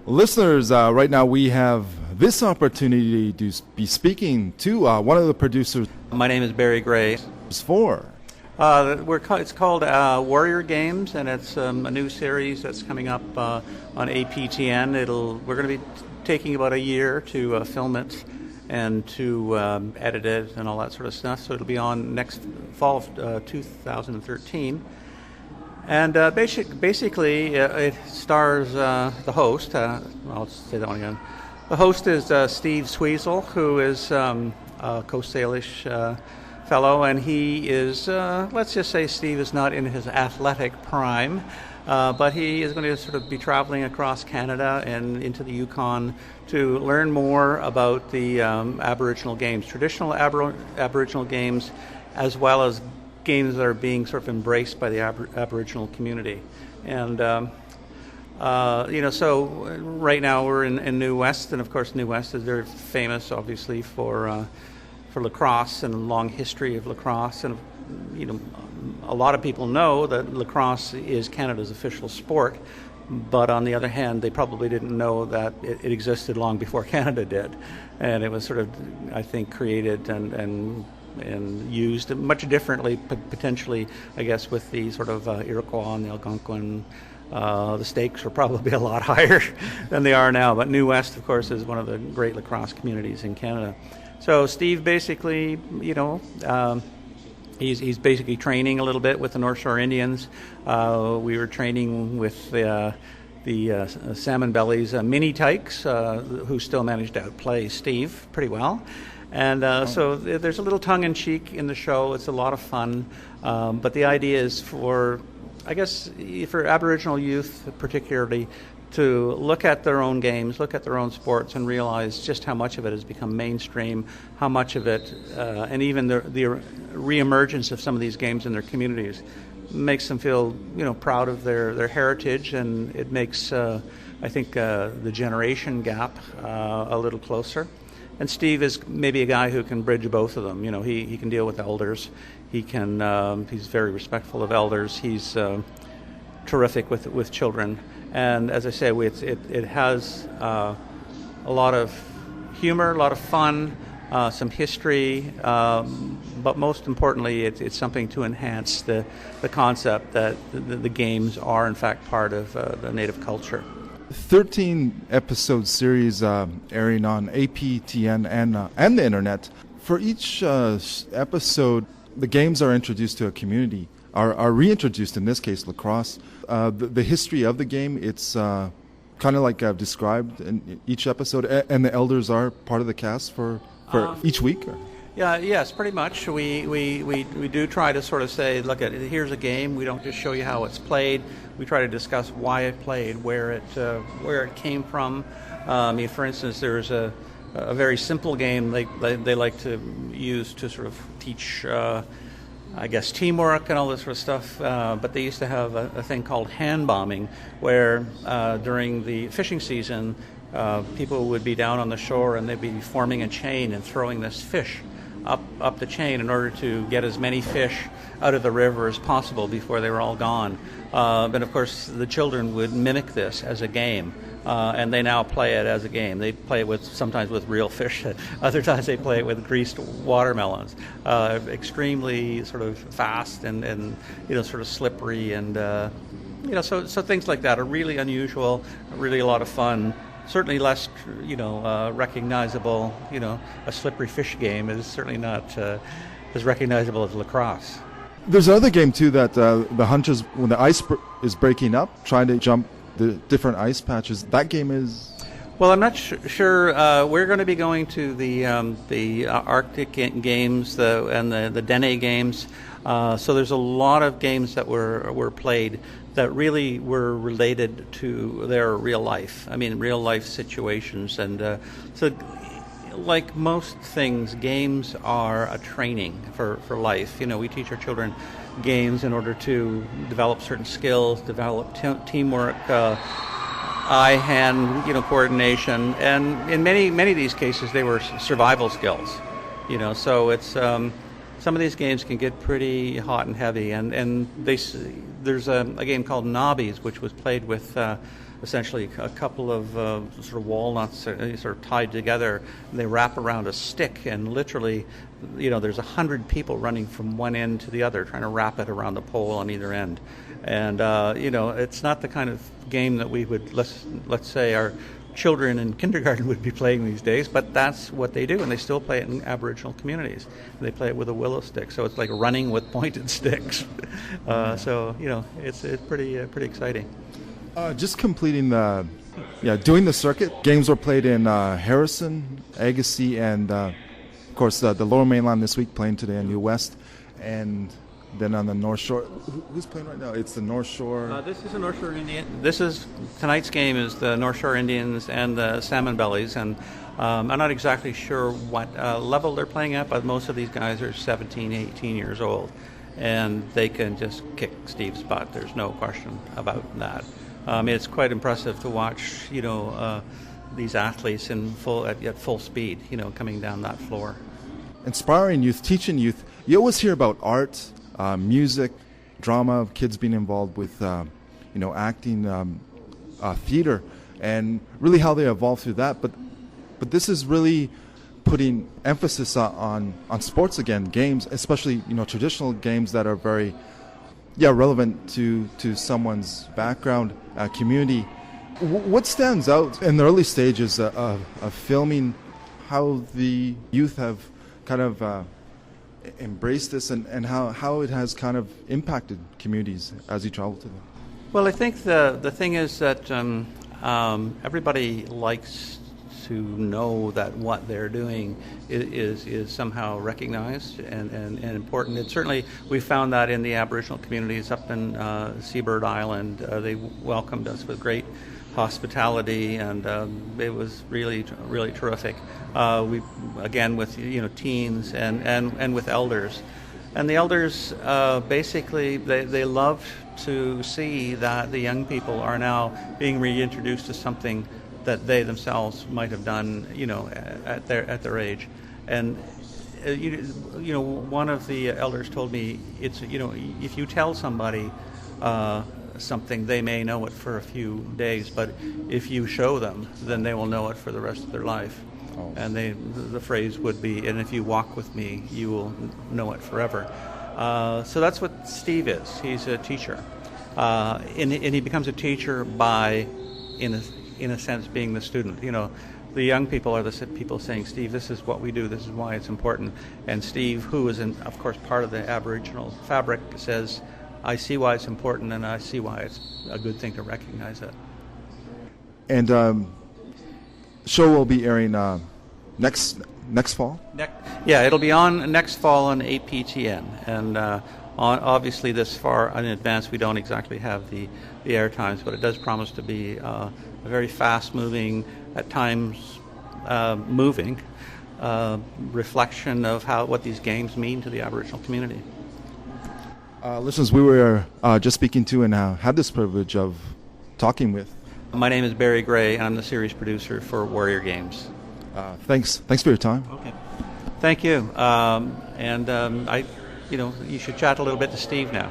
Listeners, right now we have this opportunity to be speaking to one of the producers. My name is Barry Gray. For? It's called Warrior Games, and it's a new series that's coming up on APTN. We're going to be taking about a year to film it and to edit it and all that sort of stuff. So it'll be on next fall of 2013. And basically, it stars the host. I'll say that one again. The host is Steve Sweezel, who is a Coast Salish fellow, and he is, let's just say Steve is not in his athletic prime, but he is going to sort of be traveling across Canada and into the Yukon to learn more about the Aboriginal games, traditional Aboriginal games, as well as games that are being sort of embraced by the Aboriginal community. And so right now we're in New West, and of course New West is very famous, obviously, for lacrosse and a long history of lacrosse. And a lot of people know that lacrosse is Canada's official sport, but on the other hand, they probably didn't know that it existed long before Canada did, and it was sort of, I think, created and used much differently, potentially, I guess, with the sort of Iroquois and the Algonquin. The stakes were probably a lot higher than they are now, but New West, of course, is one of the great lacrosse communities in Canada. So Steve basically, he's basically training a little bit with the North Shore Indians. We were training with the Salmon Bellies mini tykes, who still managed to outplay Steve pretty well. And so there's a little tongue-in-cheek in the show. It's a lot of fun. But the idea is for Aboriginal youth particularly, to look at their own games, look at their own sports, and realize just how much of it has become mainstream, how much of it, and even the reemergence of some of these games in their communities, makes them feel proud of their heritage, and it makes I think the generation gap a little closer. And Steve is maybe a guy who can bridge both of them. He can deal with elders. He's very respectful of elders. He's terrific with children. And as I say, it has a lot of humor, a lot of fun, some history, but most importantly, it's something to enhance the concept that the games are in fact part of the native culture. 13-episode series airing on APTN and the internet. For each episode, the games are introduced to a community, are reintroduced, in this case, lacrosse. The history of the game, it's kind of like I've described in each episode, and the elders are part of the cast for each week? Or? Yes, pretty much. We do try to sort of say, look, here's a game. We don't just show you how it's played. We try to discuss why it played, where it came from. For instance, there's a very simple game they like to use to sort of teach, teamwork and all this sort of stuff. But they used to have a thing called hand bombing, where during the fishing season, people would be down on the shore and they'd be forming a chain and throwing this fish up the chain in order to get as many fish out of the river as possible before they were all gone. But of course, the children would mimic this as a game, and they now play it as a game. They play it sometimes with real fish. Other times they play it with greased watermelons. Extremely sort of fast and sort of slippery, and so things like that are really unusual, really a lot of fun. Certainly less, recognizable. A slippery fish game is certainly not as recognizable as lacrosse. There's another game too that the hunters, when the ice is breaking up, trying to jump the different ice patches. That game is. Well, I'm not sure. We're going to be going to the Arctic Games and the Dene Games. So there's a lot of games that were played that really were related to their real life. Real life situations. And so, like most things, games are a training for life. We teach our children games in order to develop certain skills, develop teamwork, eye-hand, coordination, and in many of these cases, they were survival skills. So it's some of these games can get pretty hot and heavy, and there's a game called Nobbies, which was played with essentially a couple of sort of walnuts sort of tied together. And they wrap around a stick, and literally, there's 100 people running from one end to the other, trying to wrap it around the pole on either end. And it's not the kind of game that we would let's say our children in kindergarten would be playing these days, but that's what they do, and they still play it in Aboriginal communities. They play it with a willow stick, so it's like running with pointed sticks. So it's pretty exciting. Just completing doing the circuit. Games were played in Harrison, Agassiz, and of course the Lower Mainland this week, playing today in New West, and then on the North Shore. Who's playing right now? It's the North Shore. This is the North Shore Indian. Tonight's game is the North Shore Indians and the Salmon Bellies, and I'm not exactly sure what level they're playing at, but most of these guys are 17, 18 years old, and they can just kick Steve's butt. There's no question about that. It's quite impressive to watch, these athletes at full speed, coming down that floor. Inspiring youth, teaching youth. You always hear about art, music, drama, kids being involved with, acting, theater, and really how they evolve through that. But this is really putting emphasis on sports again, games, especially traditional games that are very relevant to someone's background, community. What stands out in the early stages of filming how the youth have kind of embrace this and how it has kind of impacted communities as you travel to them? Well, I think the thing is that everybody likes to know that what they're doing is somehow recognized and important. And certainly we found that in the Aboriginal communities up in Seabird Island. They welcomed us with great hospitality, and it was really terrific. We again with teens and with elders, and the elders basically they love to see that the young people are now being reintroduced to something that they themselves might have done at their age. And one of the elders told me it's if you tell somebody something, they may know it for a few days, but if you show them, then they will know it for the rest of their life. Oh. And the phrase would be, and if you walk with me, you will know it forever. So that's what Steve is. He's a teacher. And he becomes a teacher by, in a sense, being the student. The young people are the people saying, Steve, this is what we do, this is why it's important. And Steve, who is, of course, part of the Aboriginal fabric, says, I see why it's important, and I see why it's a good thing to recognize it. And show will be airing next fall? It'll be on next fall on APTN. And obviously this far in advance we don't exactly have the air times, but it does promise to be a very fast-moving, at times moving, reflection of what these games mean to the Aboriginal community. Listeners, we were just speaking to and had this privilege of talking with. My name is Barry Gray, and I'm the series producer for Warrior Games. Thanks for your time. Okay. Thank you. You should chat a little bit to Steve now.